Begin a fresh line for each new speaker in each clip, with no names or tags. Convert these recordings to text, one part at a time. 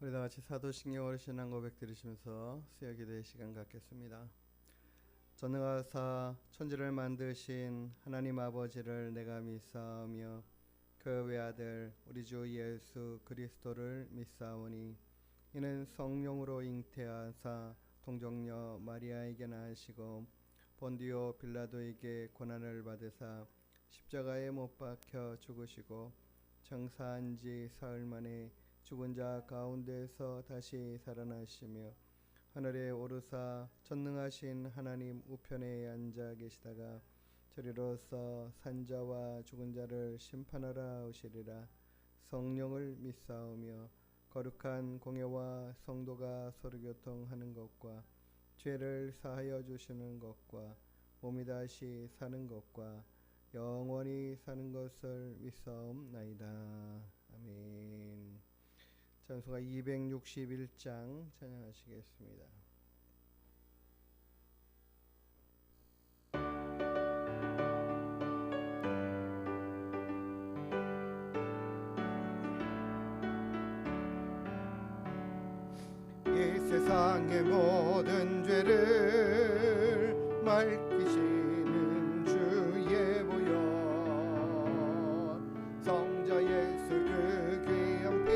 우리 다 같이 사도신경으로 신앙 고백 들으시면서 수요 기도의 시간 갖겠습니다. 전능하사 천지를 만드신 하나님 아버지를 내가 믿사오며 그 외아들 우리 주 예수 그리스도를 믿사오니 이는 성령으로 잉태하사 동정녀 마리아에게 낳으시고 본디오 빌라도에게 고난을 받으사 십자가에 못 박혀 죽으시고 장사한 지 사흘 만에 죽은 자 가운데서 다시 살아나시며 하늘에 오르사 전능하신 하나님 우편에 앉아 계시다가 저리로서 산자와 죽은 자를 심판하러 오시리라. 성령을 믿사오며 거룩한 공예와 성도가 서로 교통하는 것과 죄를 사하여 주시는 것과 몸이 다시 사는 것과 영원히 사는 것을 믿사옵나이다. 아멘. 찬송가 261장 찬양하시겠습니다. 이 세상의 모든 죄를 맑히시는 주의 보혈 성자 예수 그 귀한 피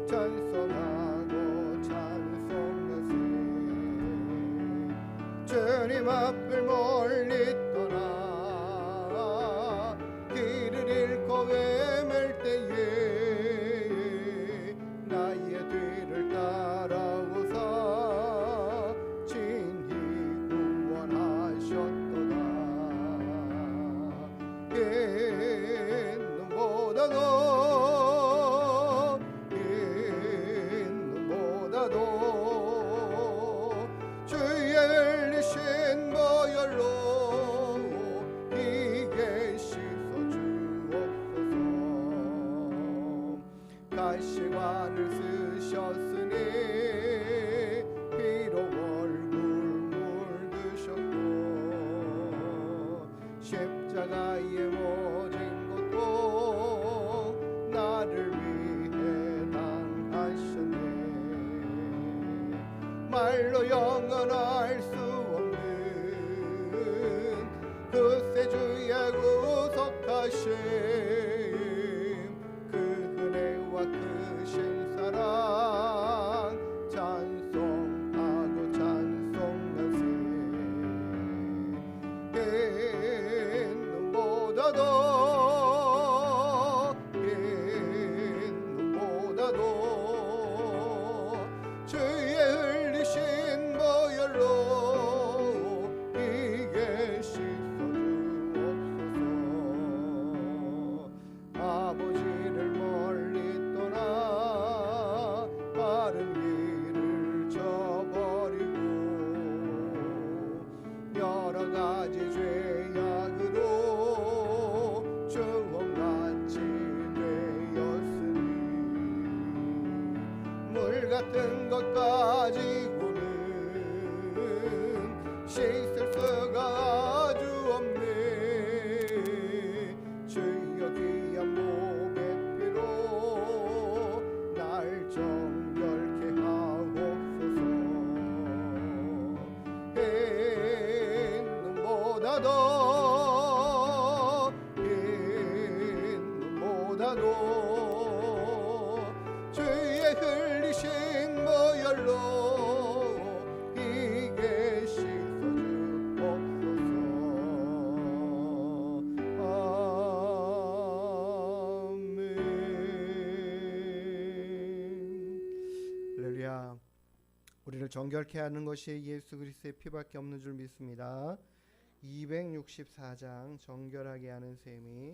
찬송하고 찬송하세. 주님 앞을 멀리 떠나 길을 잃고 헤맬 때에 나의 뒤를 따라오사 친히 구원하셨도다. 인보다도 주의 흘리신 보혈로 이게 씻어 주옵소서. 가시관을 쓰셨으니 피로 얼굴 물드셨고 십자가에 못 나를 위해 당하셨네. 말로 영원할 수 없는 그새 주의 구속하심 그 은혜와 크신 사랑 찬송하고 찬송하세. 주의 흘리신 보혈로 이게 씻어 주옵소서. 아버지를 멀리 떠나 바른 길을 저버리고 여러 가지 죄악으로 주홍같이 되었으니 물 같은 것 가지고는 씻을 수가 아주 없네. 주여 귀한 몸의 피로 날 정결케 하옵소서. 인보다도 주의 흘리신 보혈로 이게 씻어 주옵소서. 아멘. 할렐루야. 우리를 정결케 하는 것이 예수 그리스도의 피밖에 없는 줄 믿습니다. 264장 정결하게 하는 셈이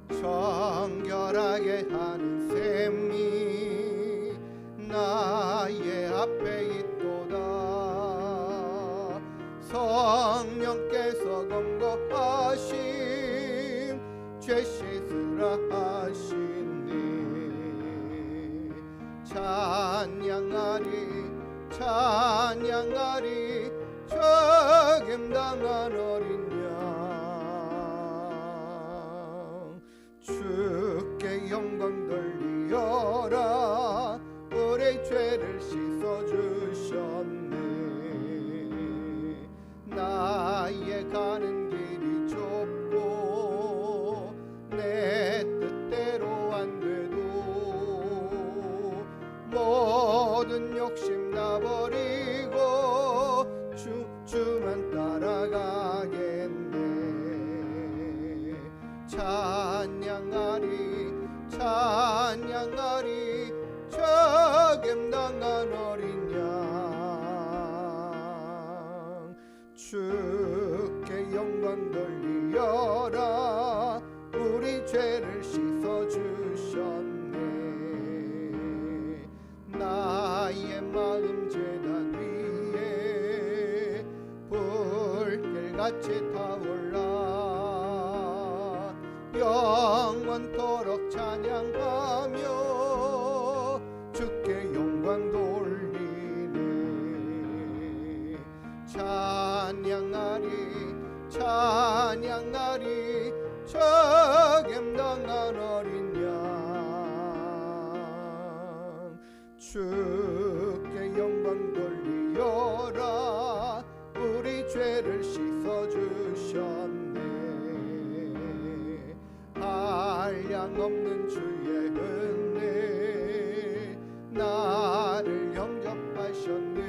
정결하게 하는 셈이 나의 앞에 있도다. 성령께서 검거하심 죄 씻으라 하시니 찬양하리 찬양하리 적임다 흘려라 우리 죄를 씻어주셨네. 나의 마음 제단 위에 불길같이 타올라 영원토록 찬양하며 주께 영광 돌리네. 찬양하리 찬양하리 적임당한 어린 양 주께 영광 돌리어라 우리 죄를 씻어주셨네. 한량없는 주의 은혜 나를 영접하셨네.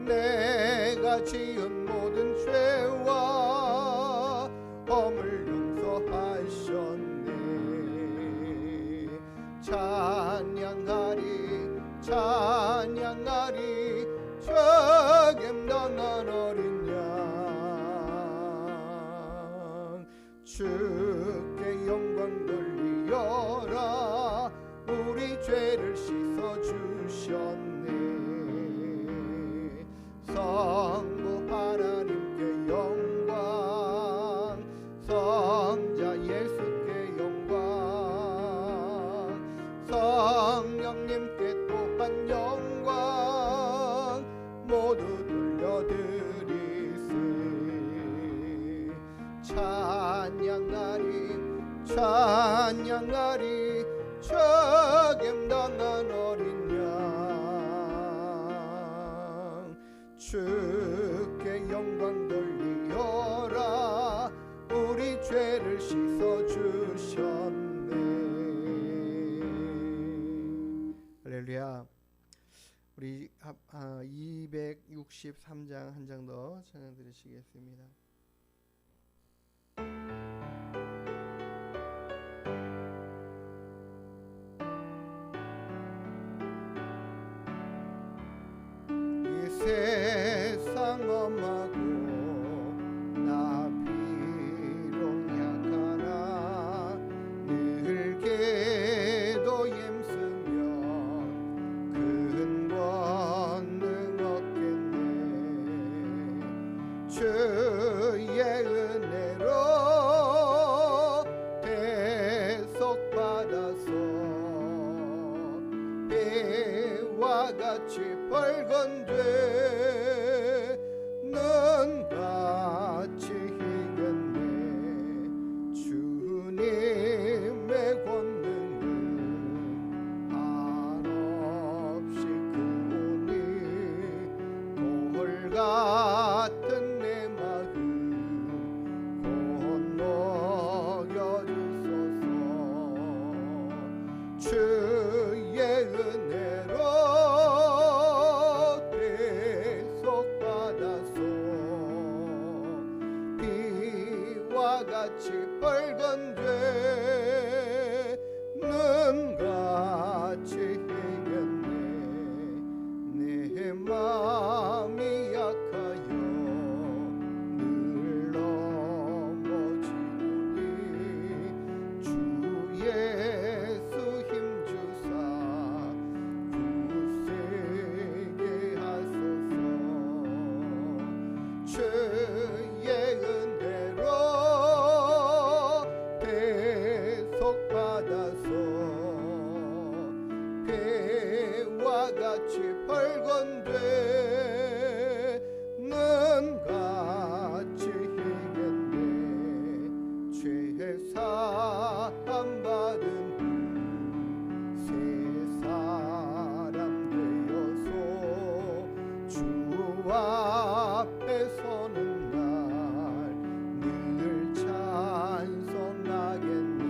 내가 지은 모든 죄와 범을 용서하셨네. 찬양하리 찬양하리 적임당한 어린 양 주께 영광 돌리어라 우리 죄를 씻어주셨네. 성부 하나님께 영광 성자 예수께 영광 성령님께 또한 영광 모두 돌려드리세. 찬양하리 찬양하리 적임당한 어린 양 주께 영광 돌리어라 우리 죄를 씻어주셨네. 할렐루야. 우리 263장 한 장 더 찬양 드리시겠습니다. 세상 엄하고 나 비록 약하나 늘 기도 힘쓰면 큰 권능 얻겠네. 주의 은혜로 대속받아서 비와 같이 밝은 죄 눈같이 희겠네. 주님의 권능은 한없이 크오니 돌 같은 내 마음 건너여 주소서. 주의 은혜로 같이 밝은 죄 눈같이 희겠네. 내 마음이 약하여 늘 넘어지노니 주 예수 힘주사 굳세게 하소서. 주의 은혜로 대속받아서 배와 같이 밝은 죄 눈같이 희겠네. 죄 사함 받은 새 사람 되어서 주 앞에 서는 날 늘 찬송하겠네.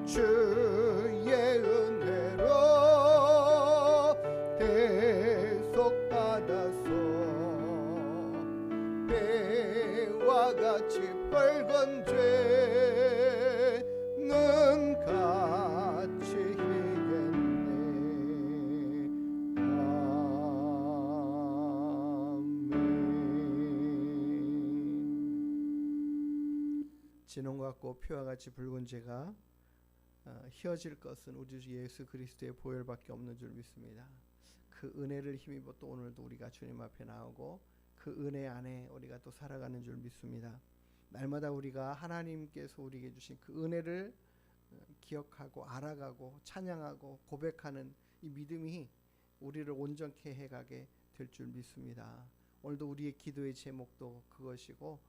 주의 은혜로 대속받아서 배와 같이 밝은 죄 눈같이 희겠네. 아멘. 진홍 같고 피와 같이 붉은 죄가 휘어질 것은 우리 주 예수 그리스도의 보혈밖에 없는 줄 믿습니다. 그 은혜를 힘입어 또 오늘도 우리가 주님 앞에 나오고 그 은혜 안에 우리가 또 살아가는 줄 믿습니다. 날마다 우리가 하나님께서 우리에게 주신 그 은혜를 기억하고 알아가고 찬양하고 고백하는 이 믿음이 우리를 온전케 해가게 될 줄 믿습니다. 오늘도 우리의 기도의 제목도 그것이고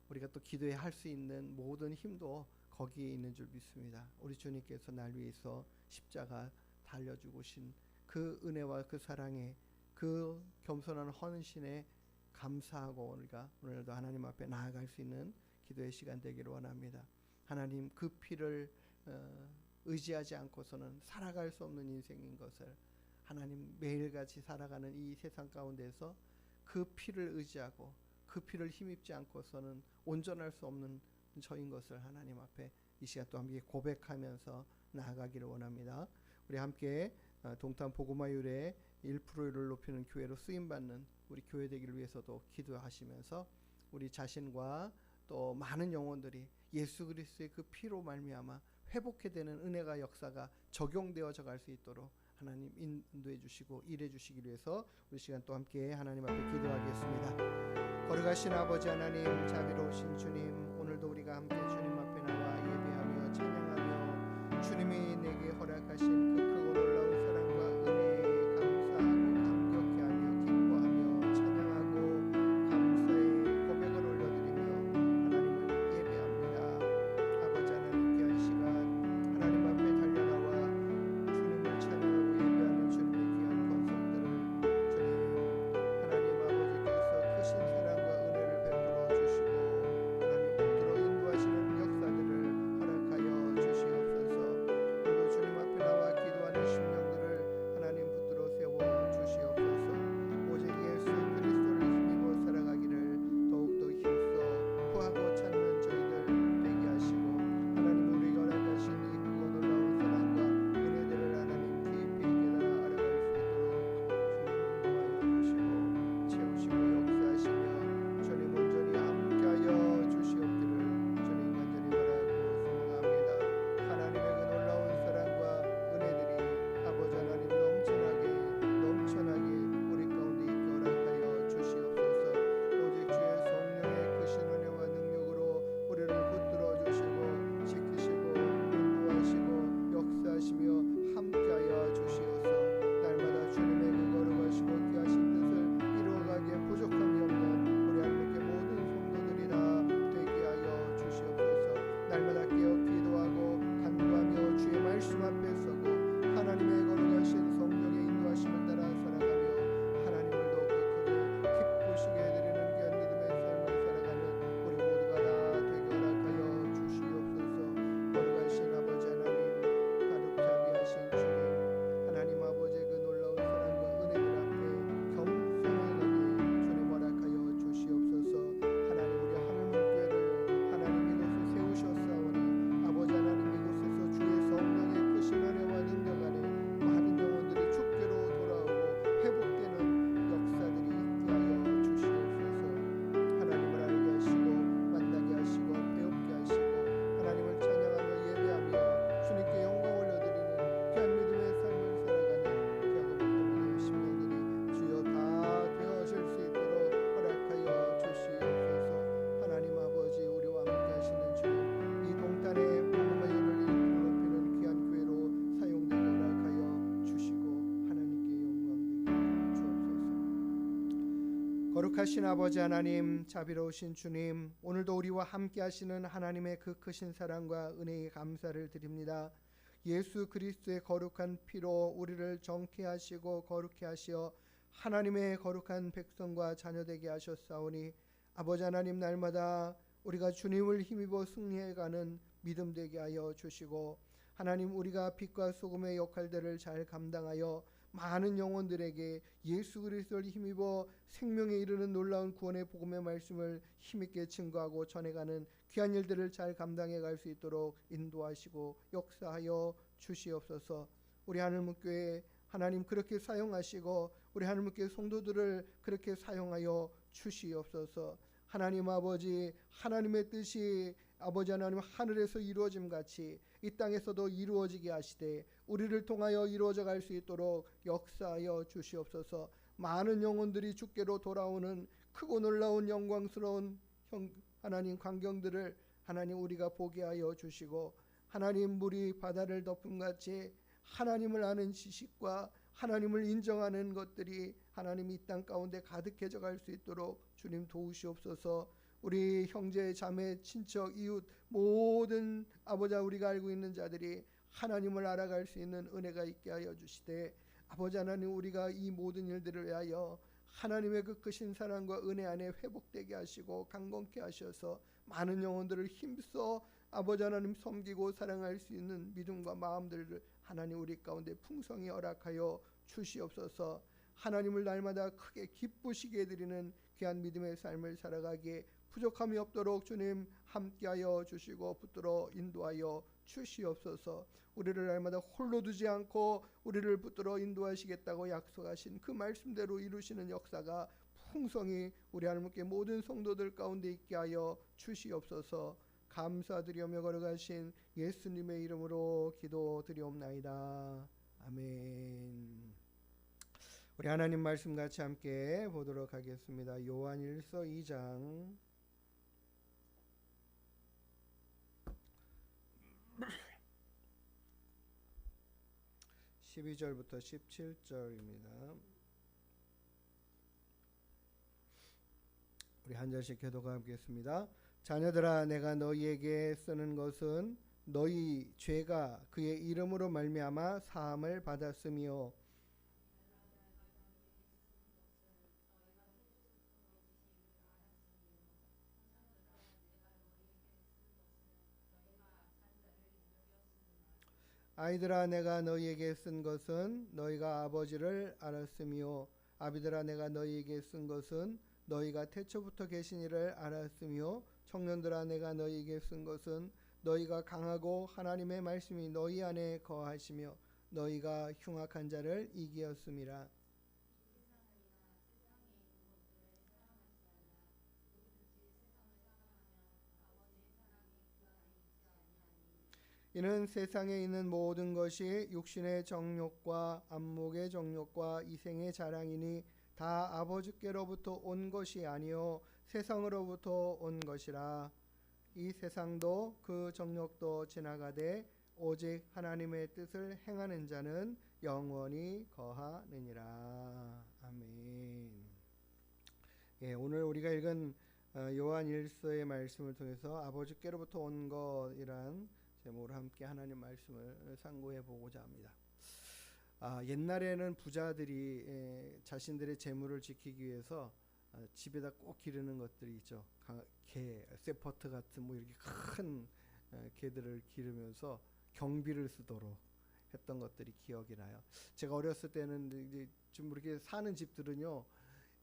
우리가 또 기도에 할 수 있는 모든 힘도 거기에 있는 줄 믿습니다. 우리 주님께서 날 위해서 십자가 달려 죽으신 그 은혜와 그 사랑에 그 겸손한 헌신에 감사하고 우리가 오늘도 하나님 앞에 나아갈 수 있는 기도의 시간 되기를 원합니다. 하나님, 그 피를 의지하지 않고서는 살아갈 수 없는 인생인 것을, 하나님 매일같이 살아가는 이 세상 가운데서 그 피를 의지하고 그 피를 힘입지 않고서는 온전할 수 없는 저인 것을 하나님 앞에 이 시간 또 함께 고백하면서 나아가기를 원합니다. 우리 함께 동탄 복음화 유래 1%를 높이는 교회로 쓰임받는 우리 교회 되기를 위해서도 기도하시면서 우리 자신과 또 많은 영혼들이 예수 그리스도의 그 피로 말미암아 회복해 되는 은혜가 역사가 적용되어져 갈 수 있도록 하나님 인도해 주시고 일해 주시기 위해서 우리 시간 또 함께 하나님 앞에 기도하겠습니다. 거룩하신 아버지 하나님, 자비로우신 주님, 오늘도 우리가 함께 주님 앞에 나와 예배하며 찬양하며 주님이 내게 허락하신 그 크고 놀라운 사랑과 은혜에 감사하고 감격해하며 기뻐하며 찬양하고 감사의 고백을 올려드리며 하나님을 예배합니다. 아버지 하나님, 귀한 시간 하나님 앞에 달려나와 주님을 찬양하고 예배하는 주님의 귀한 권속들을 주님 하나님 아버지께서 크신 사랑과 은혜를 베풀어 주시고 하나님 붙들어 인도하시는 역사들을 허락하여 주시옵소서. 그리고 주님 앞에 나와 기도하는 심령들을 하나님 붙들어 세워 주시옵소서. 오직 예수 그리스도를 힘입어 살아가기를 더욱더 힘써 구하고 찾는 저희들 되게 하시고 하나님 우리가 허락하신 이 크고 놀라운 사랑과 은혜들을 하나님 깊이 깨달아 알아갈 수 있도록 주님 인도하여 주시고 채우시고 역사하시며 주님 온전히 함께하여 주시옵기를 주님 간절히 바라고 소망합니다. 하나님의 그 놀라운 사랑과 은혜들이 아버지 하나님 넘쳐나게 우리 가운데 있게 허락하여 주시옵소서. 오직 주의 성령의 크신 은혜와 능력으로 우리를 붙들어 주시고 지키시고 인도하시고 역사하시며 함께하여 주시옵소서. 날마다 주님의 그 거룩하시고 귀하신 뜻을 이루어가기에 부족함이 없는 우리 하나님께 모든 성도들이 다 되게 하여 주시옵소서. 날마다 깨어 기도하고 간구하며 주의 말씀 앞에 서고 하나님의 거룩하신 성령의 인도하심을 따라 살아가며 하나님을 더욱더 크게 기쁘시게 해드리는 귀한 믿음의 삶을 살아가는 우리 모두가 다 되게 허락하여 주시옵소서. 거룩하신 아버지 하나님, 가득 자비하신 주님, 하나님 아버지의 그 놀라운 사랑과 은혜들 앞에 겸손하게 주님 허락하여 주시옵소서. 하나님 우리 하늘문교회를 하나님 이곳에 세우셨사오니 아버지 하나님 이곳에서 주의 성령의 크신 은혜와 능력 안에 많은 영혼들이 주께로 돌아오고 회복되는 역사들이 있게 하여 주시옵소서. 하나님을 알게 하시고 만나게 하시고 배웁게 하시고 하나님을 찬양하며 예배하며 주님께 영광 올려드리는 귀한 믿음의 삶을 살아가는 귀하고 복된 심령들이 주여 다 되어질 수 있도록 허락하여 주시옵소서. 하나님 아버지, 우리와 함께 하시는 주님, 이 동탄의 복음의 열을 높이는 귀한 교회로 사용되게 허락하여 주시고 하나님께 영광 되게 주옵소서. 거룩하신 아버지 하나님, 자비로우신 주님, 오늘도 우리와 함께 하시는 하나님의 그 크신 사랑과 은혜에 감사를 드립니다. 예수 그리스도의 거룩한 피로 우리를 정케 하시고 거룩케 하시어 하나님의 거룩한 백성과 자녀되게 하셨사오니 아버지 하나님, 날마다 우리가 주님을 힘입어 승리해가는 믿음 되게 하여 주시고 하나님, 우리가 빛과 소금의 역할들을 잘 감당하여 많은 영혼들에게 예수 그리스도를 힘입어 생명에 이르는 놀라운 구원의 복음의 말씀을 힘있게 증거하고 전해가는 귀한 일들을 잘 감당해 갈 수 있도록 인도하시고 역사하여 주시옵소서. 우리 하늘문교회 하나님 그렇게 사용하시고 우리 하늘문교회 성도들을 그렇게 사용하여 주시옵소서. 하나님 아버지, 하나님의 뜻이 아버지 하나님 하늘에서 이루어짐 같이 이 땅에서도 이루어지게 하시되 우리를 통하여 이루어져 갈 수 있도록 역사하여 주시옵소서. 많은 영혼들이 주께로 돌아오는 크고 놀라운 영광스러운 하나님 광경들을 하나님 우리가 보게 하여 주시고, 하나님 물이 바다를 덮음같이 하나님을 아는 지식과 하나님을 인정하는 것들이 하나님 이 땅 가운데 가득해져 갈 수 있도록 주님 도우시옵소서. 우리 형제 자매 친척 이웃 모든 아버지 우리가 알고 있는 자들이 하나님을 알아갈 수 있는 은혜가 있게 하여 주시되, 아버지 하나님 우리가 이 모든 일들을 위하여 하나님의 그 크신 사랑과 은혜 안에 회복되게 하시고 강건케 하셔서 많은 영혼들을 힘써 아버지 하나님 섬기고 사랑할 수 있는 믿음과 마음들을 하나님 우리 가운데 풍성히 허락하여 주시옵소서. 하나님을 날마다 크게 기쁘시게 해드리는 귀한 믿음의 삶을 살아가기에 부족함이 없도록 주님 함께하여 주시고 붙들어 인도하여 주시옵소서. 우리를 날마다 홀로 두지 않고 우리를 붙들어 인도하시겠다고 약속하신 그 말씀대로 이루시는 역사가 풍성히 우리 하나님께 모든 성도들 가운데 있게 하여 주시옵소서. 감사드리며 걸어가신 예수님의 이름으로 기도드리옵나이다. 아멘. 우리 하나님 말씀 같이 함께 보도록 하겠습니다. 요한일서 2장 12절부터 17절입니다. 우리 한 절씩 교도가 함께했습니다. 자녀들아, 내가 너희에게 쓰는 것은 너희 죄가 그의 이름으로 말미암아 사함을 받았으며 아이들아, 내가 너희에게 쓴 것은 너희가 아버지를 알았으며 아비들아, 내가 너희에게 쓴 것은 너희가 태초부터 계신 이를 알았으며 청년들아, 내가 너희에게 쓴 것은 너희가 강하고 하나님의 말씀이 너희 안에 거하시며 너희가 흉악한 자를 이기었음이라. 이는 세상에 있는 모든 것이 육신의 정욕과 안목의 정욕과 이생의 자랑이니 다 아버지께로부터 온 것이 아니요 세상으로부터 온 것이라. 이 세상도 그 정욕도 지나가되 오직 하나님의 뜻을 행하는 자는 영원히 거하느니라. 아멘. 예, 오늘 우리가 읽은 요한일서의 말씀을 통해서 아버지께로부터 온 것이란 제목으로 함께 하나님 말씀을 상고해 보고자 합니다. 옛날에는 부자들이 자신들의 재물을 지키기 위해서 집에다 꼭 기르는 것들이 있죠. 개, 세퍼트 같은 뭐 이렇게 큰 개들을 기르면서 경비를 쓰도록 했던 것들이 기억이 나요. 제가 어렸을 때는 이제 좀 이렇게 사는 집들은요,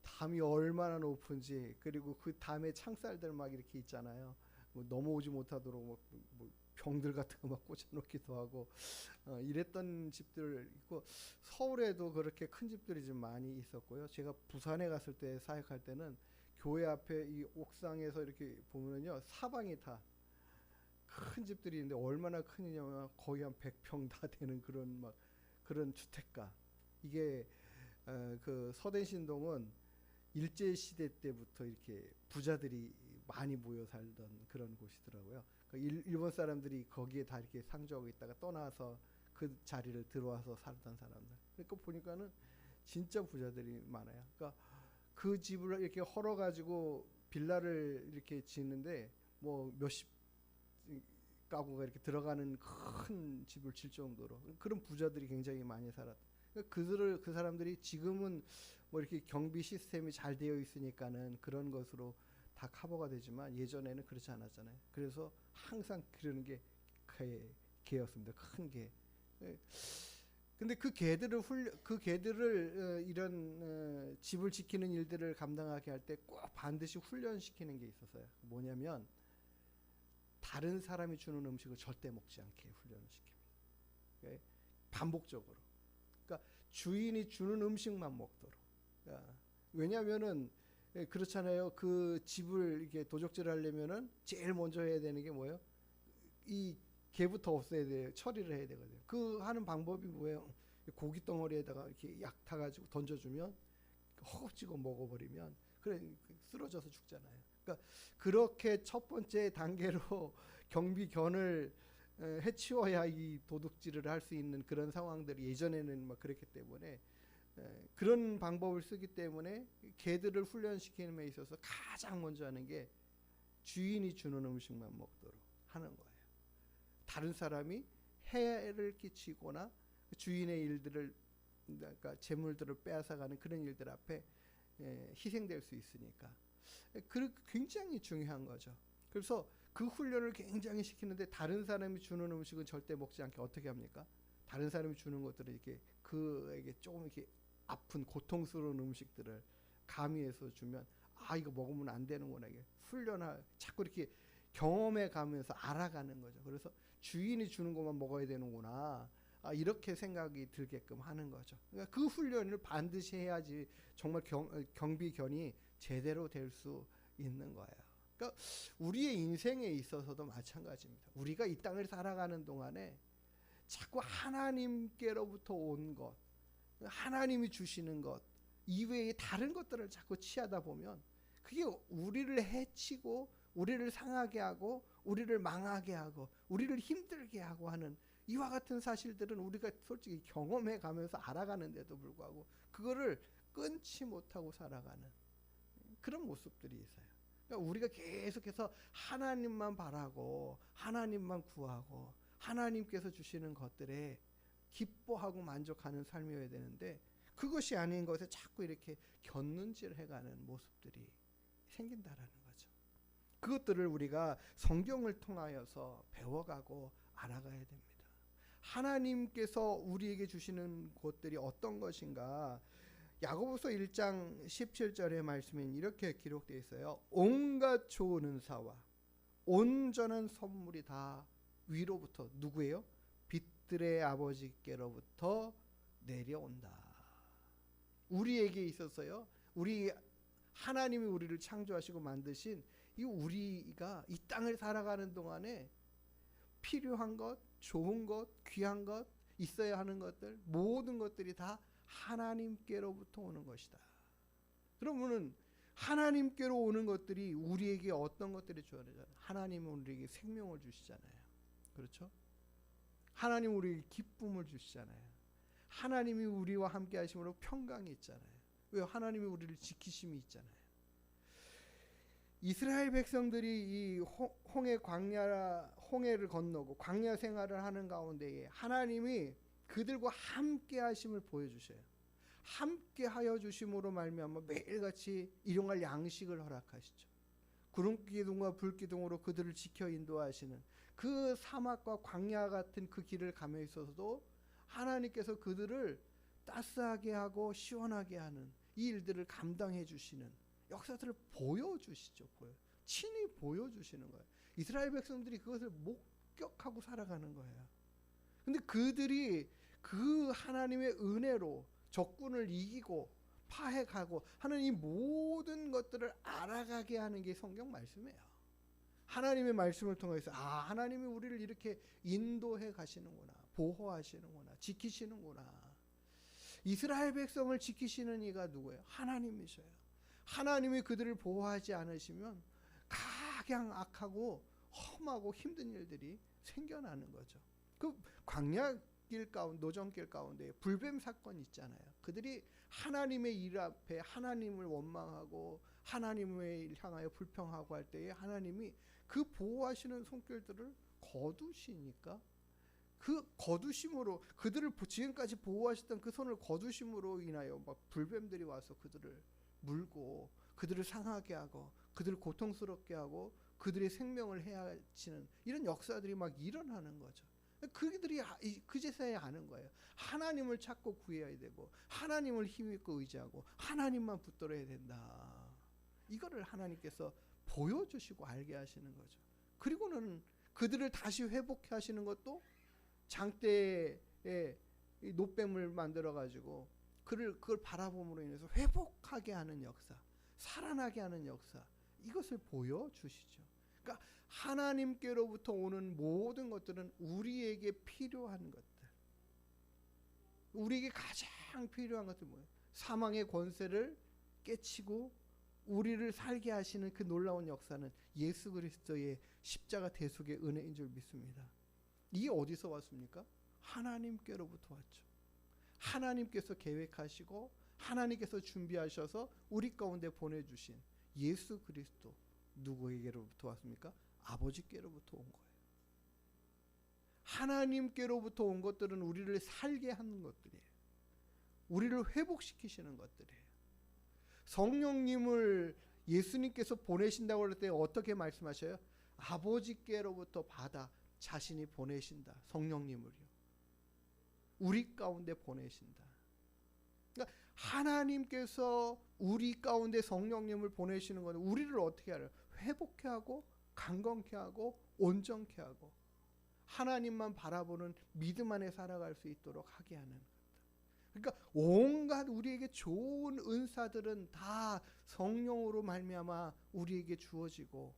담이 얼마나 높은지, 그리고 그 담에 창살들 막 이렇게 있잖아요. 뭐 넘어오지 못하도록 뭐 병들 같은 거 막 꽂아놓기도 하고 이랬던 집들 있고, 서울에도 그렇게 큰 집들이 좀 많이 있었고요. 제가 부산에 갔을 때 사역할 때는 교회 앞에 이 옥상에서 이렇게 보면요, 사방이 다 큰 집들이 있는데 얼마나 크냐면 거의 한 100평 다 되는 그런 주택가. 이게 그 서대신동은 일제 시대 때부터 이렇게 부자들이 많이 모여 살던 그런 곳이더라고요. 일본 사람들이 거기에 다 이렇게 상주하고 있다가 떠나서 그 자리를 들어와서 살던 사람들. 그러니까 보니까는 진짜 부자들이 많아요. 그러니까 그 집을 이렇게 헐어 가지고 빌라를 이렇게 짓는데 뭐 몇십 가구가 이렇게 들어가는 큰 집을 질 정도로 그런 부자들이 굉장히 많이 살았다. 그러니까 그 사람들이 지금은 뭐 이렇게 경비 시스템이 잘 되어 있으니까는 그런 것으로 다 커버가 되지만 예전에는 그렇지 않았잖아요. 그래서 항상 기르는 게 개였습니다. 큰 개. 근데 그 개들을 이런 집을 지키는 일들을 감당하게 할 때 꼭 반드시 훈련시키는 게 있었어요. 뭐냐면 다른 사람이 주는 음식을 절대 먹지 않게 훈련을 시킵니다. 반복적으로. 그러니까 주인이 주는 음식만 먹도록. 왜냐하면은 예, 그렇잖아요. 그 집을 이렇게 도적질 하려면은 제일 먼저 해야 되는 게 뭐예요? 이 개부터 없애야 돼요. 처리를 해야 되거든요. 그 하는 방법이 뭐예요? 고기 덩어리에다가 이렇게 약 타가지고 던져주면 허겁지겁 먹어버리면 그래 쓰러져서 죽잖아요. 그러니까 그렇게 첫 번째 단계로 경비견을 해치워야 이 도둑질을 할 수 있는 그런 상황들이 예전에는 막 그랬기 때문에 그런 방법을 쓰기 때문에 개들을 훈련시키는 데 있어서 가장 먼저 하는 게 주인이 주는 음식만 먹도록 하는 거예요. 다른 사람이 해를 끼치거나 주인의 일들을 그러니까 재물들을 빼앗아가는 그런 일들 앞에 희생될 수 있으니까 굉장히 중요한 거죠. 그래서 그 훈련을 굉장히 시키는데 다른 사람이 주는 음식은 절대 먹지 않게 어떻게 합니까? 다른 사람이 주는 것들을 이렇게 그에게 조금 이렇게 아픈 고통스러운 음식들을 가미해서 주면 아 이거 먹으면 안 되는구나 이게 훈련할 자꾸 이렇게 경험해 가면서 알아가는 거죠. 그래서 주인이 주는 것만 먹어야 되는구나. 아, 이렇게 생각이 들게끔 하는 거죠. 그러니까 그 훈련을 반드시 해야지 정말 경비견이 제대로 될 수 있는 거예요. 그러니까 우리의 인생에 있어서도 마찬가지입니다. 우리가 이 땅을 살아가는 동안에 자꾸 하나님께로부터 온 것, 하나님이 주시는 것 이외에 다른 것들을 자꾸 취하다 보면 그게 우리를 해치고 우리를 상하게 하고 우리를 망하게 하고 우리를 힘들게 하고 하는 이와 같은 사실들은 우리가 솔직히 경험해 가면서 알아가는데도 불구하고 그거를 끊지 못하고 살아가는 그런 모습들이 있어요. 그러니까 우리가 계속해서 하나님만 바라고 하나님만 구하고 하나님께서 주시는 것들에 기뻐하고 만족하는 삶이어야 되는데 그것이 아닌 것에 자꾸 이렇게 곁눈질 해가는 모습들이 생긴다라는 거죠. 그것들을 우리가 성경을 통하여서 배워가고 알아가야 됩니다. 하나님께서 우리에게 주시는 것들이 어떤 것인가? 야고보서 1장 17절의 말씀엔 이렇게 기록되어 있어요. 온갖 좋은 은사와 온전한 선물이 다 위로부터 누구예요? 빛들의 아버지께로부터 내려온다. 우리에게 있어서요. 우리 하나님이 우리를 창조하시고 만드신 이 우리가 이 땅을 살아가는 동안에 필요한 것, 좋은 것, 귀한 것, 있어야 하는 것들 모든 것들이 다 하나님께로부터 오는 것이다. 그러면은 하나님께로 오는 것들이 우리에게 어떤 것들이 주어지잖아요. 하나님은 우리에게 생명을 주시잖아요. 그렇죠? 하나님 우리에게 기쁨을 주시잖아요. 하나님이 우리와 함께 하심으로 평강이 있잖아요. 왜? 하나님이 우리를 지키심이 있잖아요. 이스라엘 백성들이 이 홍해를 건너고 광야 생활을 하는 가운데에 하나님이 그들과 함께 하심을 보여주셔요. 함께 하여 주심으로 말미암아 매일같이 일용할 양식을 허락하시죠. 구름기둥과 불기둥으로 그들을 지켜 인도하시는 그 사막과 광야 같은 그 길을 가며 있어서도 하나님께서 그들을 따스하게 하고 시원하게 하는 이 일들을 감당해 주시는 역사들을 보여주시죠. 친히 보여주시는 거예요. 이스라엘 백성들이 그것을 목격하고 살아가는 거예요. 근데 그들이 그 하나님의 은혜로 적군을 이기고 파해가고 하는 이 모든 것들을 알아가게 하는 게 성경 말씀이에요. 하나님의 말씀을 통해서 하나님이 우리를 이렇게 인도해 가시는구나, 보호하시는구나, 지키시는구나. 이스라엘 백성을 지키시는 이가 누구예요? 하나님이셔요. 하나님이 그들을 보호하지 않으시면 각양 악하고 험하고 힘든 일들이 생겨나는 거죠. 그 광야길 가운데, 노정길 가운데 불뱀 사건 있잖아요. 그들이 하나님의 일 앞에 하나님을 원망하고 하나님을 향하여 불평하고 할 때에 하나님이 그 보호하시는 손길들을 거두시니까 그 거두심으로 그들을 지금까지 보호하셨던 그 손을 거두심으로 인하여 막 불뱀들이 와서 그들을 물고 그들을 상하게 하고 그들을 고통스럽게 하고 그들의 생명을 해치는 이런 역사들이 막 일어나는 거죠. 그들이 그제서야 아는 거예요. 하나님을 찾고 구해야 되고 하나님을 힘입고 의지하고 하나님만 붙들어야 된다. 이거를 하나님께서 보여주시고 알게 하시는 거죠. 그리고는 그들을 다시 회복해 하시는 것도 장대에 노뱀을 만들어 가지고 그걸 바라봄으로 인해서 회복하게 하는 역사, 살아나게 하는 역사, 이것을 보여주시죠. 그러니까 하나님께로부터 오는 모든 것들은 우리에게 필요한 것들, 우리에게 가장 필요한 것들 뭐예요? 사망의 권세를 깨치고 우리를 살게 하시는 그 놀라운 역사는 예수 그리스도의 십자가 대속의 은혜인 줄 믿습니다. 이게 어디서 왔습니까? 하나님께로부터 왔죠. 하나님께서 계획하시고 하나님께서 준비하셔서 우리 가운데 보내주신 예수 그리스도, 누구에게로부터 왔습니까? 아버지께로부터 온 거예요. 하나님께로부터 온 것들은 우리를 살게 하는 것들이에요. 우리를 회복시키시는 것들이에요. 성령님을 예수님께서 보내신다고 할 때 어떻게 말씀하셔요? 아버지께로부터 받아 자신이 보내신다. 성령님을요. 우리 가운데 보내신다. 그러니까 하나님께서 우리 가운데 성령님을 보내시는 것은 우리를 어떻게 하려? 회복케 하고 강건케 하고 온전케 하고 하나님만 바라보는 믿음 안에 살아갈 수 있도록 하게 하는 것들. 그러니까 온갖 우리에게 좋은 은사들은 다 성령으로 말미암아 우리에게 주어지고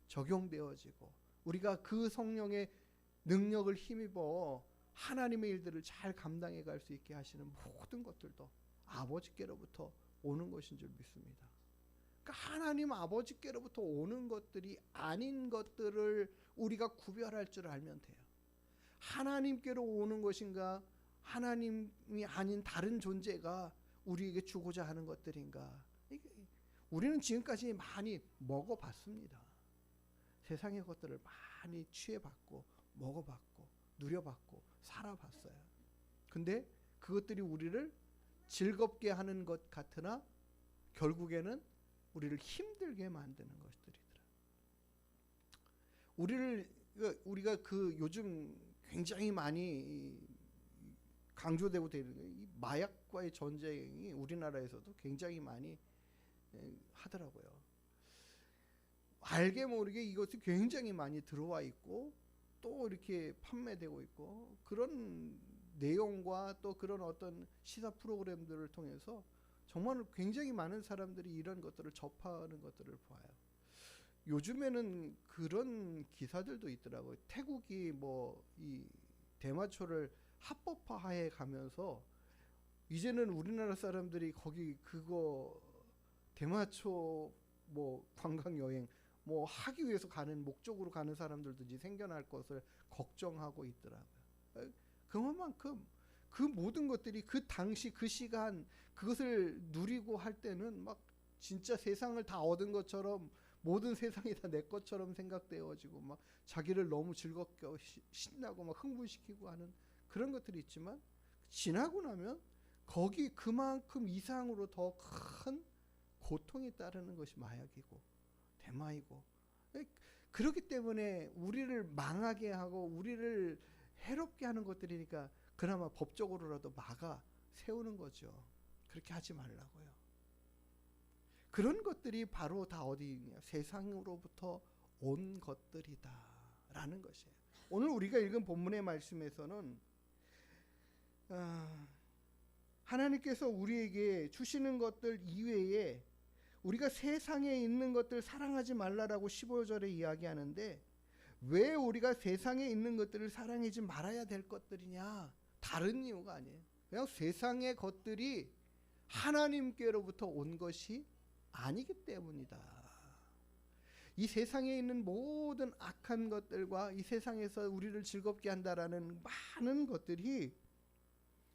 적용되어지고 우리가 그 성령의 능력을 힘입어 하나님의 일들을 잘 감당해 갈 수 있게 하시는 모든 것들도 아버지께로부터 오는 것인 줄 믿습니다. 그러니까 하나님 아버지께로부터 오는 것들이 아닌 것들을 우리가 구별할 줄 알면 돼요. 하나님께로 오는 것인가, 하나님이 아닌 다른 존재가 우리에게 주고자 하는 것들인가. 우리는 지금까지 많이 먹어봤습니다. 세상의 것들을 많이 취해봤고 먹어봤고 누려봤고 살아봤어요. 근데 그것들이 우리를 즐겁게 하는 것 같으나 결국에는 우리를 힘들게 만드는 것들이더라. 우리가 그 요즘 굉장히 많이 강조되고 되는 이 마약과의 전쟁이 우리나라에서도 굉장히 많이 하더라고요. 알게 모르게 이것이 굉장히 많이 들어와 있고 또 이렇게 판매되고 있고 그런 내용과 또 그런 어떤 시사 프로그램들을 통해서 정말 굉장히 많은 사람들이 이런 것들을 접하는 것들을 봐요. 요즘에는 그런 기사들도 있더라고요. 태국이 뭐 이 대마초를 합법화해 가면서 이제는 우리나라 사람들이 거기 그거 대마초 뭐 관광 여행 뭐 하기 위해서 가는 목적으로 가는 사람들도 이제 생겨날 것을 걱정하고 있더라고요. 그만큼 그 모든 것들이 그 당시 그 시간 그것을 누리고 할 때는 막 진짜 세상을 다 얻은 것처럼 모든 세상이 다 내 것처럼 생각되어지고 막 자기를 너무 즐겁게 신나고 막 흥분시키고 하는 그런 것들이 있지만 지나고 나면 거기 그만큼 이상으로 더 큰 고통이 따르는 것이 마약이고 대마이고 그렇기 때문에 우리를 망하게 하고 우리를 해롭게 하는 것들이니까 그나마 법적으로라도 막아 세우는 거죠. 그렇게 하지 말라고요. 그런 것들이 바로 다 어디냐? 세상으로부터 온 것들이다라는 것이에요. 오늘 우리가 읽은 본문의 말씀에서는 하나님께서 우리에게 주시는 것들 이외에 우리가 세상에 있는 것들 사랑하지 말라라고 15절에 이야기하는데 왜 우리가 세상에 있는 것들을 사랑하지 말아야 될 것들이냐? 다른 이유가 아니에요. 그냥 세상의 것들이 하나님께로부터 온 것이 아니기 때문이다. 이 세상에 있는 모든 악한 것들과 이 세상에서 우리를 즐겁게 한다라는 많은 것들이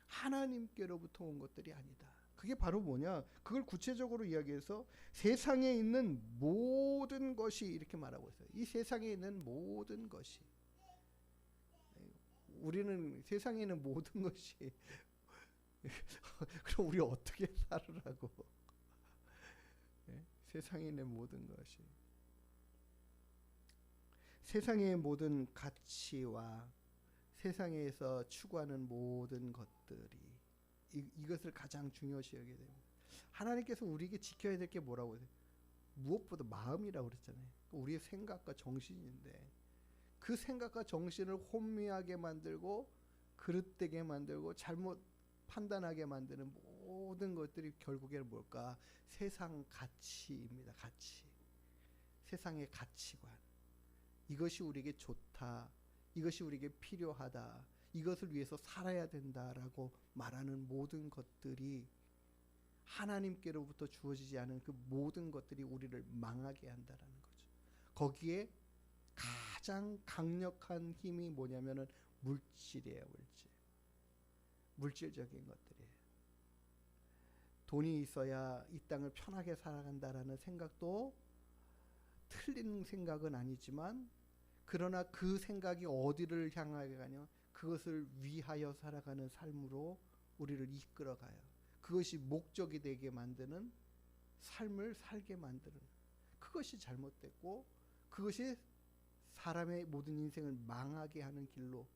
하나님께로부터 온 것들이 아니다. 그게 바로 뭐냐? 그걸 구체적으로 이야기해서 세상에 있는 모든 것이 이렇게 말하고 있어요. 이 세상에 있는 모든 것이. 우리는 세상에 있는 모든 것이 그럼 우리 어떻게 살으라고? 세상에 있는 모든 것이. 세상의 모든 가치와 세상에서 추구하는 모든 것들이 이것을 가장 중요시 여기게 됩니다. 하나님께서 우리에게 지켜야 될 게 뭐라고 해요? 무엇보다 마음이라고 그랬잖아요. 우리의 생각과 정신인데 그 생각과 정신을 혼미하게 만들고 그릇되게 만들고 잘못 판단하게 만드는 모든 것들이 결국에는 뭘까? 세상 가치입니다. 가치. 세상의 가치관. 이것이 우리에게 좋다. 이것이 우리에게 필요하다. 이것을 위해서 살아야 된다라고 말하는 모든 것들이 하나님께로부터 주어지지 않은 그 모든 것들이 우리를 망하게 한다라는 거죠. 거기에 가장 강력한 힘이 뭐냐면은 물질이에요. 물질적인 것들이에요. 돈이 있어야 이 땅을 편하게 살아간다라는 생각도 틀린 생각은 아니지만, 그러나 그 생각이 어디를 향하게 가냐? 그것을 위하여 살아가는 삶으로 우리를 이끌어가요. 그것이 목적이 되게 만드는 삶을 살게 만드는, 그것이 잘못됐고 그것이 사람의 모든 인생을 망하게 하는 길로,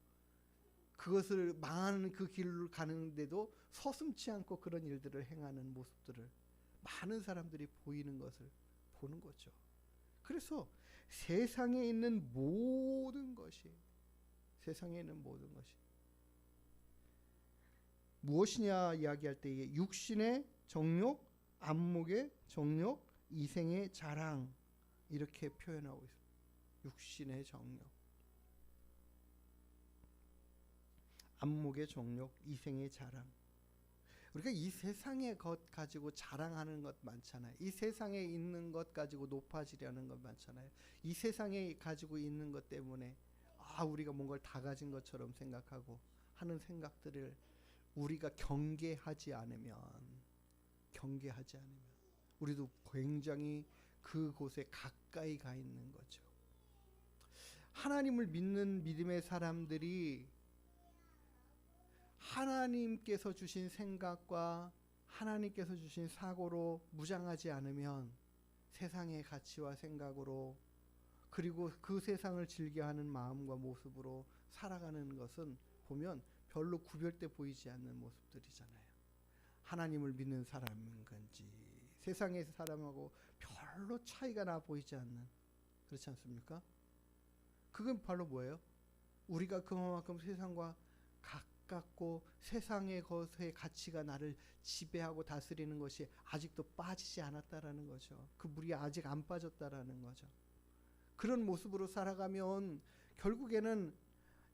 그것을 망하는 그 길을 가는데도 서슴지 않고 그런 일들을 행하는 모습들을 많은 사람들이 보이는 것을 보는 거죠. 그래서 세상에 있는 모든 것이 무엇이냐 이야기할 때 이게 육신의 정욕, 안목의 정욕, 이생의 자랑, 이렇게 표현하고 있습니다. 육신의 정욕, 안목의 정욕, 이생의 자랑. 우리가 이 세상의 것 가지고 자랑하는 것 많잖아요. 이 세상에 있는 것 가지고 높아지려는 것 많잖아요. 이 세상에 가지고 있는 것 때문에 우리가 뭔가를 다 가진 것처럼 생각하고 하는 생각들을 우리가 경계하지 않으면 우리도 굉장히 그곳에 가까이 가 있는 거죠. 하나님을 믿는 믿음의 사람들이 하나님께서 주신 생각과 하나님께서 주신 사고로 무장하지 않으면 세상의 가치와 생각으로, 그리고 그 세상을 즐겨하는 마음과 모습으로 살아가는 것은 보면 별로 구별돼 보이지 않는 모습들이잖아요. 하나님을 믿는 사람인 건지 세상의 사람하고 별로 차이가 나 보이지 않는, 그렇지 않습니까? 그건 바로 뭐예요? 우리가 그만큼 세상과 가깝고 세상의 것의 가치가 나를 지배하고 다스리는 것이 아직도 빠지지 않았다라는 거죠. 그 물이 아직 안 빠졌다라는 거죠. 그런 모습으로 살아가면 결국에는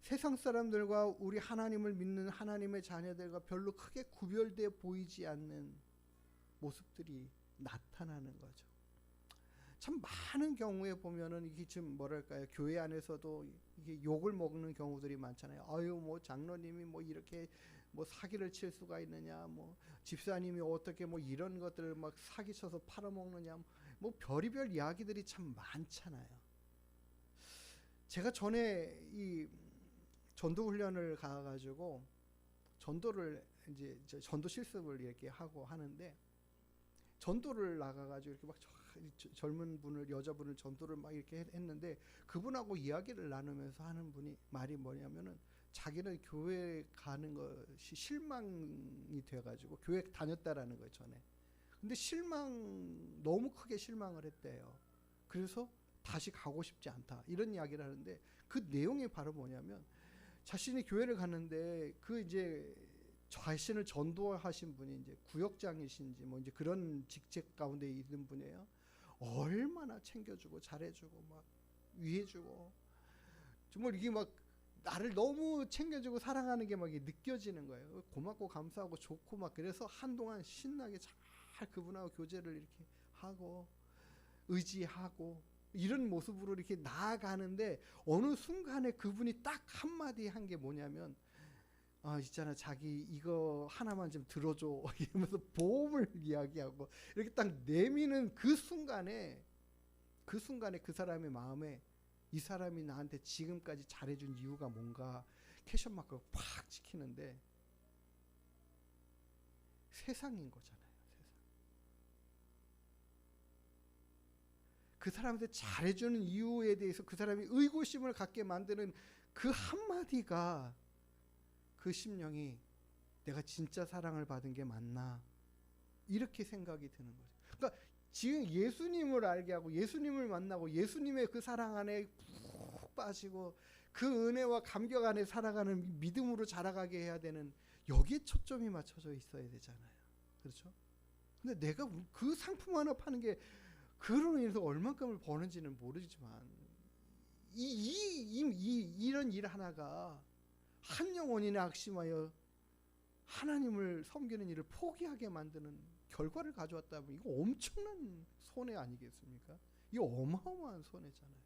세상 사람들과 우리 하나님을 믿는 하나님의 자녀들과 별로 크게 구별되어 보이지 않는 모습들이 나타나는 거죠. 참 많은 경우에 보면은 이게 좀 뭐랄까요, 교회 안에서도 이게 욕을 먹는 경우들이 많잖아요. 뭐 장로님이 뭐 이렇게 뭐 사기를 칠 수가 있느냐, 뭐 집사님이 어떻게 뭐 이런 것들을 막 사기쳐서 팔아먹느냐, 뭐 별의별 이야기들이 참 많잖아요. 제가 전에 이 전도 훈련을 가가지고 전도를 이제 전도 실습을 이렇게 하고 하는데, 전도를 나가가지고 이렇게 막 젊은 분을, 여자분을 전도를 막 이렇게 했는데, 그분하고 이야기를 나누면서 하는 분이 말이 뭐냐면은 자기는 교회 가는 것이 실망이 돼가지고 교회 다녔다라는 거예요, 전에. 근데 너무 크게 실망을 했대요. 그래서 다시 가고 싶지 않다, 이런 이야기를 하는데, 그 내용이 바로 뭐냐면 자신이 교회를 갔는데 그 이제 자신을 전도하신 분이 이제 구역장이신지 뭐 이제 그런 직책 가운데 있는 분이에요. 얼마나 챙겨주고 잘해주고 막 위해주고, 정말 이게 막 나를 너무 챙겨주고 사랑하는 게 막 느껴지는 거예요. 고맙고 감사하고 좋고 막, 그래서 한동안 신나게 잘 그분하고 교제를 이렇게 하고 의지하고 이런 모습으로 이렇게 나아가는데, 어느 순간에 그분이 딱 한마디 한 게 뭐냐면, 있잖아, 자기 이거 하나만 좀 들어줘 이러면서 보험을 이야기하고 이렇게 딱 내미는 그 순간에 그 사람의 마음에 이 사람이 나한테 지금까지 잘해준 이유가 뭔가 캐션 마크가 팍 찍히는데, 세상인 거잖아요. 그 사람한테 잘해주는 이유에 대해서 그 사람이 의구심을 갖게 만드는 그 한마디가, 그 심령이 내가 진짜 사랑을 받은 게 맞나, 이렇게 생각이 드는 거죠. 그러니까 지금 예수님을 알게 하고 예수님을 만나고 예수님의 그 사랑 안에 푹 빠지고 그 은혜와 감격 안에 살아가는 믿음으로 자라가게 해야 되는, 여기에 초점이 맞춰져 있어야 되잖아요. 그렇죠? 근데 내가 그 상품 하나 파는 게 그로 인해서 얼마큼을 버는지는 모르지만 이런 일 하나가 한 영혼이 낙심하여 하나님을 섬기는 일을 포기하게 만드는 결과를 가져왔다면 이거 엄청난 손해 아니겠습니까? 이거 어마어마한 손해잖아요.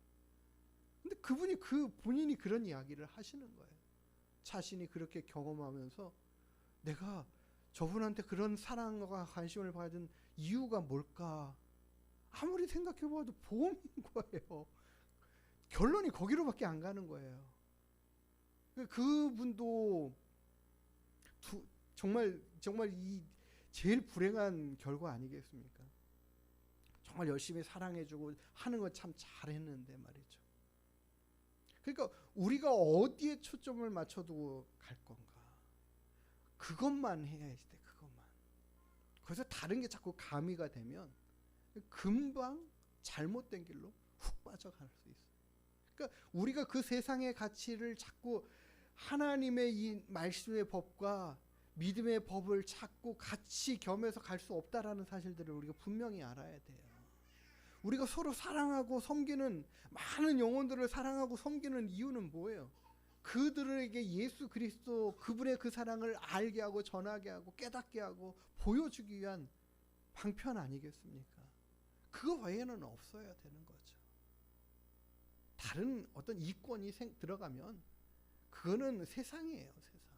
근데 그분이 본인이 그런 이야기를 하시는 거예요. 자신이 그렇게 경험하면서 내가 저분한테 그런 사랑과 관심을 받은 이유가 뭘까? 아무리 생각해봐도 보험인 거예요. 결론이 거기로밖에 안 가는 거예요. 그분도 정말 이 제일 불행한 결과 아니겠습니까? 정말 열심히 사랑해주고 하는 거 참 잘했는데 말이죠. 그러니까 우리가 어디에 초점을 맞춰두고 갈 건가? 그것만 해야지 돼. 그것만. 그래서 다른 게 자꾸 가미가 되면 금방 잘못된 길로 훅 빠져갈 수 있어요. 그러니까 우리가 그 세상의 가치를 자꾸 하나님의 이 말씀의 법과 믿음의 법을 찾고 같이 겸해서 갈 수 없다라는 사실들을 우리가 분명히 알아야 돼요. 우리가 서로 사랑하고 섬기는 많은 영혼들을 사랑하고 섬기는 이유는 뭐예요? 그들에게 예수 그리스도 그분의 그 사랑을 알게 하고 전하게 하고 깨닫게 하고 보여주기 위한 방편 아니겠습니까? 그거 외에는 없어야 되는 거죠. 다른 어떤 이권이 들어가면 그거는 세상이에요. 세상.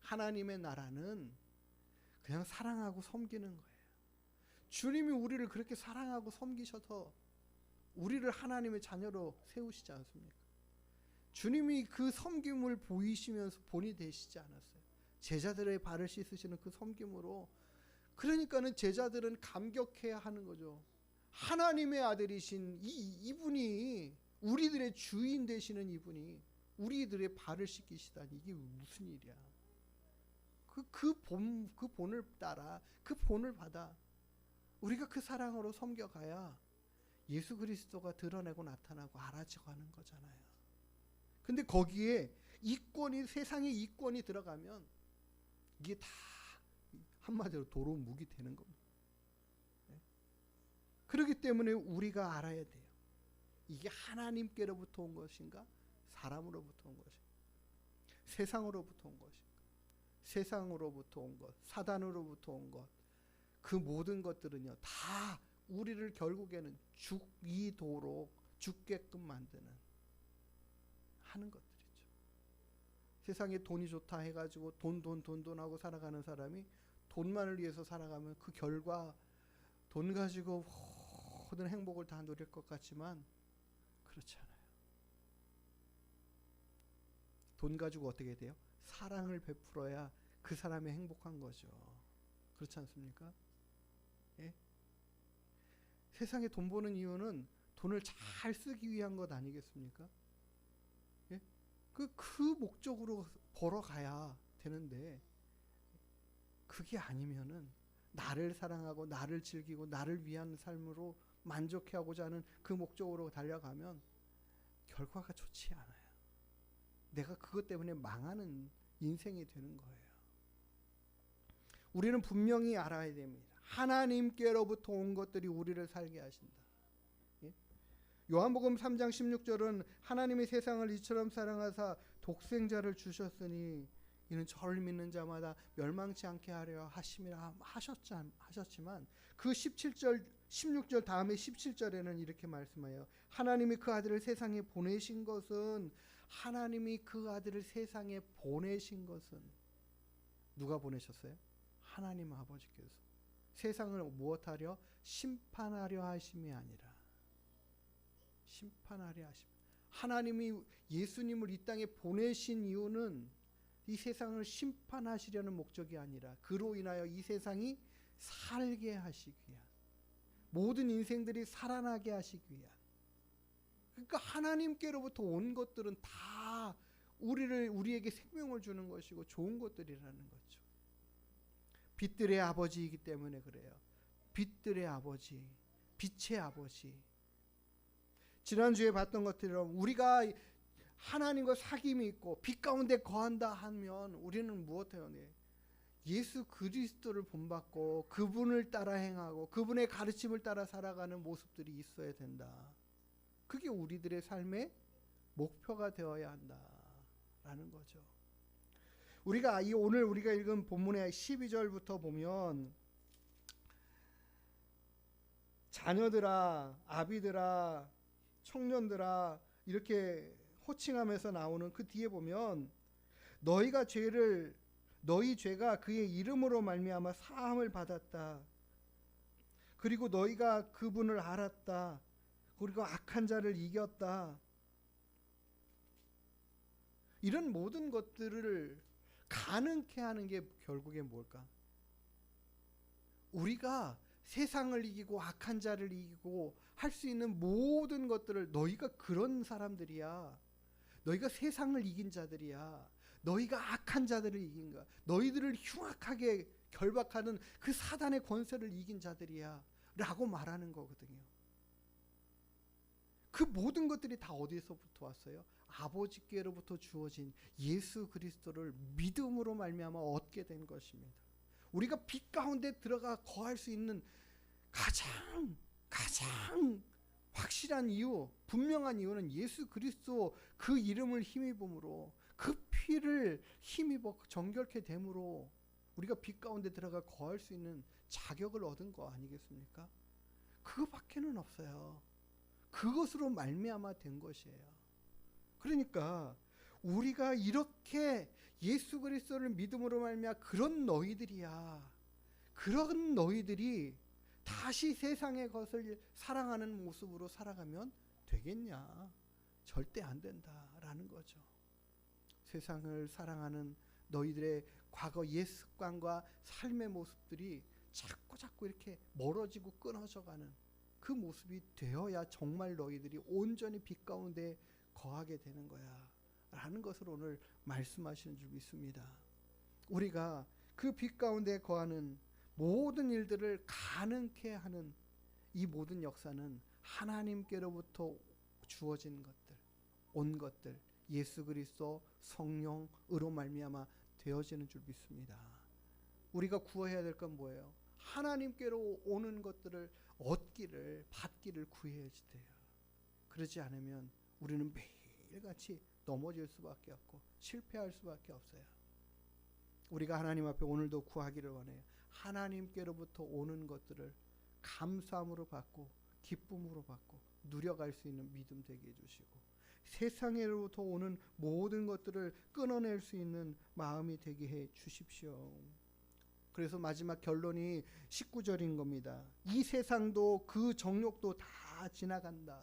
하나님의 나라는 그냥 사랑하고 섬기는 거예요. 주님이 우리를 그렇게 사랑하고 섬기셔서 우리를 하나님의 자녀로 세우시지 않습니까? 주님이 그 섬김을 보이시면서 본이 되시지 않았어요. 제자들의 발을 씻으시는 그 섬김으로. 그러니까는 제자들은 감격해야 하는 거죠. 하나님의 아들이신 이분이, 우리들의 주인 되시는 이분이 우리들의 발을 씻기시다니 이게 무슨 일이야. 그 본을 따라, 그 본을 받아 우리가 그 사랑으로 섬겨가야 예수 그리스도가 드러내고 나타나고 알아져가는 거잖아요. 근데 거기에 이권이, 세상의 이권이 들어가면 이게 다 한마디로 도로 묵이 되는 겁니다. 그렇기 때문에 우리가 알아야 돼요. 이게 하나님께로부터 온 것인가? 사람으로부터 온 것인가? 세상으로부터 온 것인가? 세상으로부터 온 것, 사단으로부터 온 것, 그 모든 것들은요 다 우리를 결국에는 죽이도록 죽게끔 만드는 하는 것들이죠. 세상에 돈이 좋다 해가지고 돈 하고 살아가는 사람이 돈만을 위해서 살아가면 그 결과 돈 가지고 모든 행복을 다 누릴 것 같지만 그렇지 않아요. 돈 가지고 어떻게 돼요? 사랑을 베풀어야 그 사람이 행복한 거죠. 그렇지 않습니까? 예? 세상에 돈 버는 이유는 돈을 잘 쓰기 위한 것 아니겠습니까? 예? 그 목적으로 벌어가야 되는데 그게 아니면은 나를 사랑하고 나를 즐기고 나를 위한 삶으로 만족해하고자 하는 그 목적으로 달려가면 결과가 좋지 않아요. 내가 그것 때문에 망하는 인생이 되는 거예요. 우리는 분명히 알아야 됩니다. 하나님께로부터 온 것들이 우리를 살게 하신다. 예? 요한복음 3장 16절은 하나님이 세상을 이처럼 사랑하사 독생자를 주셨으니 이는 저를 믿는 자마다 멸망치 않게 하려 하심이라 하셨지만 그 17절 16절 다음에 17절에는 이렇게 말씀해요. 하나님이 그 아들을 세상에 보내신 것은, 하나님이 그 아들을 세상에 보내신 것은 누가 보내셨어요? 하나님 아버지께서. 세상을 무엇하려? 심판하려 하심이 아니라 심판하려 하심. 하나님이 예수님을 이 땅에 보내신 이유는 이 세상을 심판하시려는 목적이 아니라 그로 인하여 이 세상이 살게 하시기 위한, 모든 인생들이 살아나게 하시기 위한. 그러니까 하나님께로부터 온 것들은 다 우리에게 생명을 주는 것이고 좋은 것들이라는 거죠. 빛들의 아버지이기 때문에 그래요. 빛들의 아버지, 빛의 아버지. 지난주에 봤던 것처럼 우리가 하나님과 사귐이 있고 빛 가운데 거한다 하면 우리는 무엇해요? 예수 그리스도를 본받고 그분을 따라 행하고 그분의 가르침을 따라 살아가는 모습들이 있어야 된다. 그게 우리들의 삶의 목표가 되어야 한다라는 거죠. 우리가 오늘 우리가 읽은 본문의 12절부터 보면 자녀들아, 아비들아, 청년들아 이렇게 호칭하면서 나오는 그 뒤에 보면 너희 죄가 그의 이름으로 말미암아 사함을 받았다. 그리고 너희가 그분을 알았다. 그리고 악한 자를 이겼다. 이런 모든 것들을 가능케 하는 게 결국에 뭘까? 우리가 세상을 이기고 악한 자를 이기고 할 수 있는 모든 것들을 너희가 그런 사람들이야. 너희가 세상을 이긴 자들이야. 너희가 악한 자들을 이긴 거야. 너희들을 흉악하게 결박하는 그 사단의 권세를 이긴 자들이야. 라고 말하는 거거든요. 그 모든 것들이 다 어디서부터 왔어요? 아버지께로부터 주어진 예수 그리스도를 믿음으로 말미암아 얻게 된 것입니다. 우리가 빛 가운데 들어가 거할 수 있는 가장 확실한 이유, 분명한 이유는 예수 그리스도 그 이름을 힘입음으로 그 피를 힘입어 정결케 됨으로 우리가 빛 가운데 들어가 거할 수 있는 자격을 얻은 거 아니겠습니까? 그거밖에는 없어요. 그것으로 말미암아 된 것이에요. 그러니까 우리가 이렇게 예수 그리스도를 믿음으로 말미암아 그런 너희들이야. 그런 너희들이 다시 세상의 것을 사랑하는 모습으로 살아가면 되겠냐? 절대 안 된다라는 거죠. 세상을 사랑하는 너희들의 과거 옛 습관과 삶의 모습들이 자꾸 이렇게 멀어지고 끊어져가는 그 모습이 되어야 정말 너희들이 온전히 빛 가운데 거하게 되는 거야 라는 것을 오늘 말씀하시는 줄 믿습니다. 우리가 그 빛 가운데 거하는 모든 일들을 가능케 하는 이 모든 역사는 하나님께로부터 주어진 것들, 온 것들, 예수 그리스도 성령으로 말미암아 되어지는 줄 믿습니다. 우리가 구해야 될 건 뭐예요? 하나님께로 오는 것들을 받기를 구해야지 돼요. 그러지 않으면 우리는 매일같이 넘어질 수밖에 없고 실패할 수밖에 없어요. 우리가 하나님 앞에 오늘도 구하기를 원해요. 하나님께로부터 오는 것들을 감사함으로 받고 기쁨으로 받고 누려갈 수 있는 믿음 되게 해주시고 세상으로부터 오는 모든 것들을 끊어낼 수 있는 마음이 되게 해 주십시오. 그래서 마지막 결론이 19절인 겁니다. 이 세상도 그 정욕도 다 지나간다.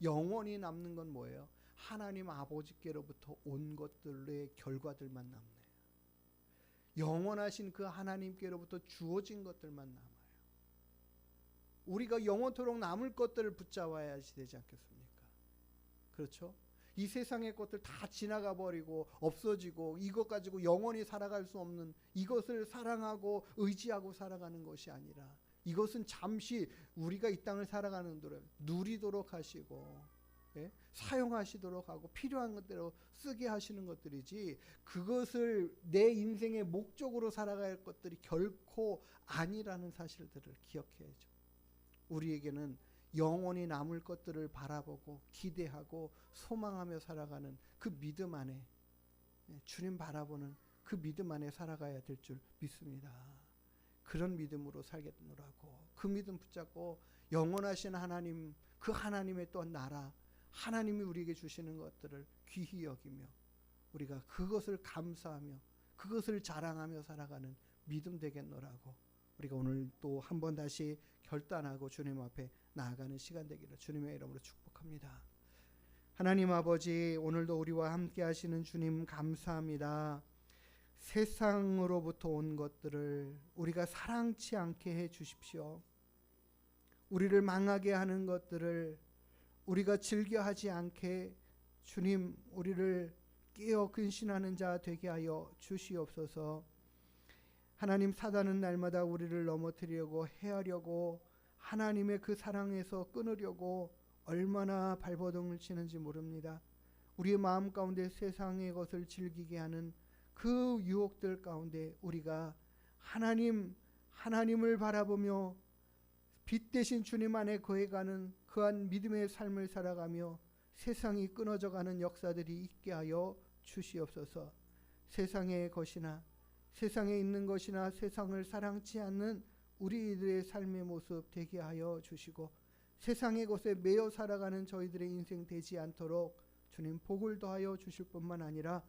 영원히 남는 건 뭐예요? 하나님 아버지께로부터 온 것들의 결과들만 남네요. 영원하신 그 하나님께로부터 주어진 것들만 남아요. 우리가 영원토록 남을 것들을 붙잡아야지 되지 않겠습니까? 그렇죠? 이 세상의 것들 다 지나가 버리고 없어지고 이것 가지고 영원히 살아갈 수 없는 이것을 사랑하고 의지하고 살아가는 것이 아니라 이것은 잠시 우리가 이 땅을 살아가는 동안 누리도록 하시고 사용하시도록 하고 필요한 것대로 쓰게 하시는 것들이지 그것을 내 인생의 목적으로 살아갈 것들이 결코 아니라는 사실들을 기억해야죠. 우리에게는 영원히 남을 것들을 바라보고 기대하고 소망하며 살아가는 그 믿음 안에 주님 바라보는 그 믿음 안에 살아가야 될 줄 믿습니다. 그런 믿음으로 살겠노라고 그 믿음 붙잡고 영원하신 하나님 그 하나님의 또 나라 하나님이 우리에게 주시는 것들을 귀히 여기며 우리가 그것을 감사하며 그것을 자랑하며 살아가는 믿음 되겠노라고 우리가 오늘 또 한 번 다시 결단하고 주님 앞에 나아가는 시간 되기를 주님의 이름으로 축복합니다. 하나님 아버지 오늘도 우리와 함께 하시는 주님 감사합니다. 세상으로부터 온 것들을 우리가 사랑치 않게 해 주십시오. 우리를 망하게 하는 것들을 우리가 즐겨하지 않게 주님 우리를 깨어 근신하는 자 되게 하여 주시옵소서. 하나님 사단은 날마다 우리를 넘어뜨리려고 해하려고 하나님의 그 사랑에서 끊으려고 얼마나 발버둥을 치는지 모릅니다. 우리의 마음 가운데 세상의 것을 즐기게 하는 그 유혹들 가운데 우리가 하나님을 바라보며 빛 대신 주님 안에 거해가는 그한 믿음의 삶을 살아가며 세상이 끊어져가는 역사들이 있게 하여 주시옵소서. 세상의 것이나 세상에 있는 것이나 세상을 사랑치 않는 우리들의 삶의 모습 되게 하여 주시고 세상의 것에 매여 살아가는 저희들의 인생 되지 않도록 주님 복을 더하여 주실 뿐만 아니라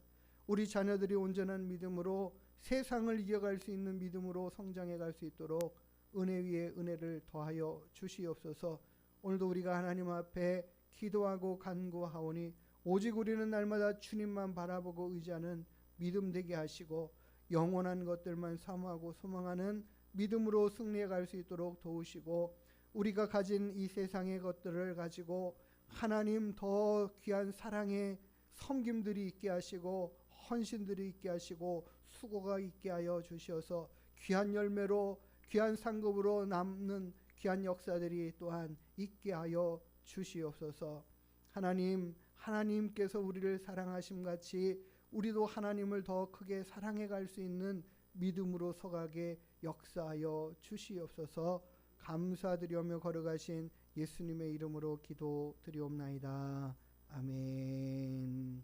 우리 자녀들이 온전한 믿음으로 세상을 이겨갈 수 있는 믿음으로 성장해 갈 수 있도록 은혜 위에 은혜를 더하여 주시옵소서. 오늘도 우리가 하나님 앞에 기도하고 간구하오니 오직 우리는 날마다 주님만 바라보고 의지하는 믿음 되게 하시고 영원한 것들만 사모하고 소망하는 믿음으로 승리해 갈 수 있도록 도우시고 우리가 가진 이 세상의 것들을 가지고 하나님 더 귀한 사랑의 섬김들이 있게 하시고 헌신들이 있게 하시고 수고가 있게 하여 주셔서 귀한 열매로 귀한 상급으로 남는 귀한 역사들이 또한 있게 하여 주시옵소서. 하나님께서 우리를 사랑하심 같이 우리도 하나님을 더 크게 사랑해 갈 수 있는 믿음으로 서가게 역사하여 주시옵소서. 감사드리며 걸어가신 예수님의 이름으로 기도드리옵나이다. 아멘.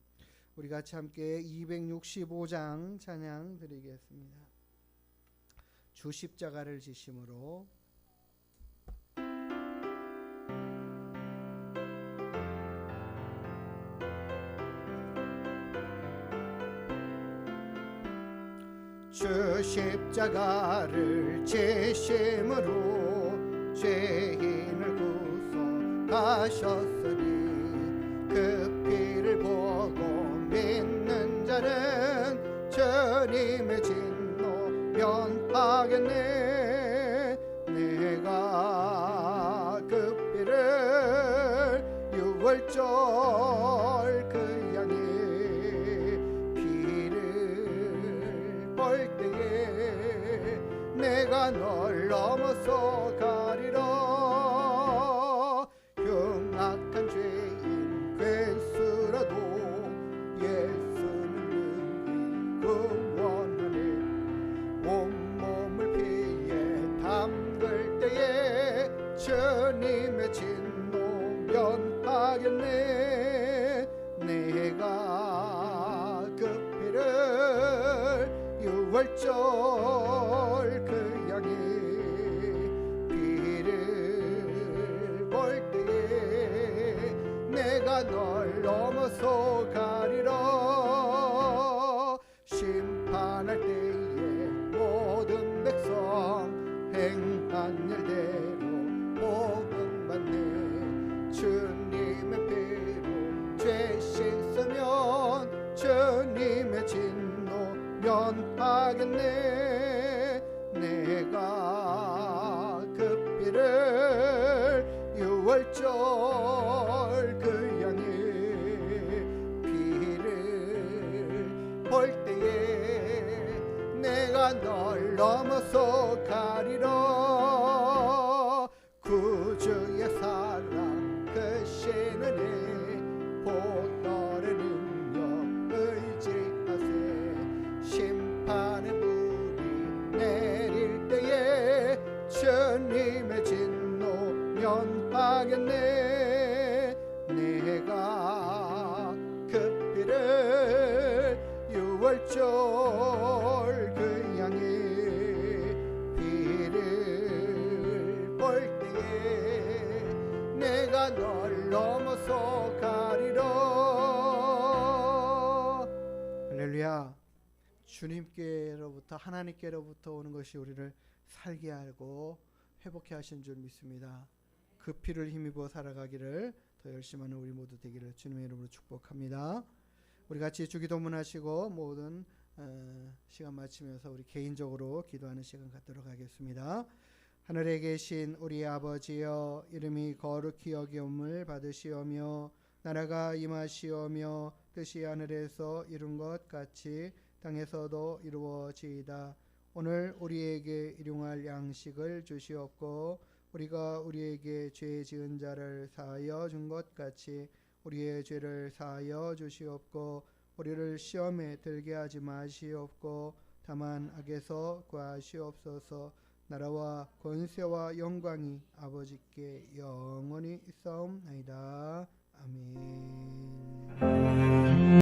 우리 같이 함께 265장 찬양 드리겠습니다. 주 십자가를 지심으로. 주 십자가를 지심으로 죄인을 구속하셨으니 그 피를 보고 믿는 자는 주님의 진노 면하겠네. 내가 그 피를 유월절 그 양의 피를 볼 때에 내가 널 넘어서 가리라. 흉악한 죄인 괴수라도 예수는 구원하네. 온몸을 피에 담글 때에 주님의 진노 면하겠네. 내가 그 피를 유월절 그 양의 피를 볼 때에 내가 널 넘어서 가리라. 심판할 때에 모든 백성 행한 일대로 복음받네. 주님의 피로 죄 씻으면 주님의 진노 면하겠네. 내가 그 피를 유월절 그 양의 피를 볼 때에 내가 널 넘어서 가리라. 구주의 사랑 그 신은혜 보혈의 능력 의지하세. 심판의 불이 내릴 때에 주님의 진노 면하겠네. 내가 그 피를 유월절 그 양의 피를 볼 때에 내가 널 넘어서 가리라. 할렐루야. 주님께로부터 하나님께로부터 오는 것이 우리를 살게 하고 회복해 하신 줄 믿습니다. 그 피를 힘입어 살아가기를 더 열심히 하는 우리 모두 되기를 주님의 이름으로 축복합니다. 우리 같이 주기도문 하시고 모든 시간 마치면서 우리 개인적으로 기도하는 시간 갖도록 하겠습니다. 하늘에 계신 우리 아버지여, 이름이 거룩히 여김을 받으시오며 나라가 임하시오며 뜻이 하늘에서 이룬 것 같이 땅에서도 이루어지이다. 오늘 우리에게 일용할 양식을 주시옵고 우리가 우리에게 죄 지은 자를 사하여 준 것 같이 우리의 죄를 사하여 주시옵고 우리를 시험에 들게 하지 마시옵고 다만 악에서 구하시옵소서. 나라와 권세와 영광이 아버지께 영원히 있사옵나이다.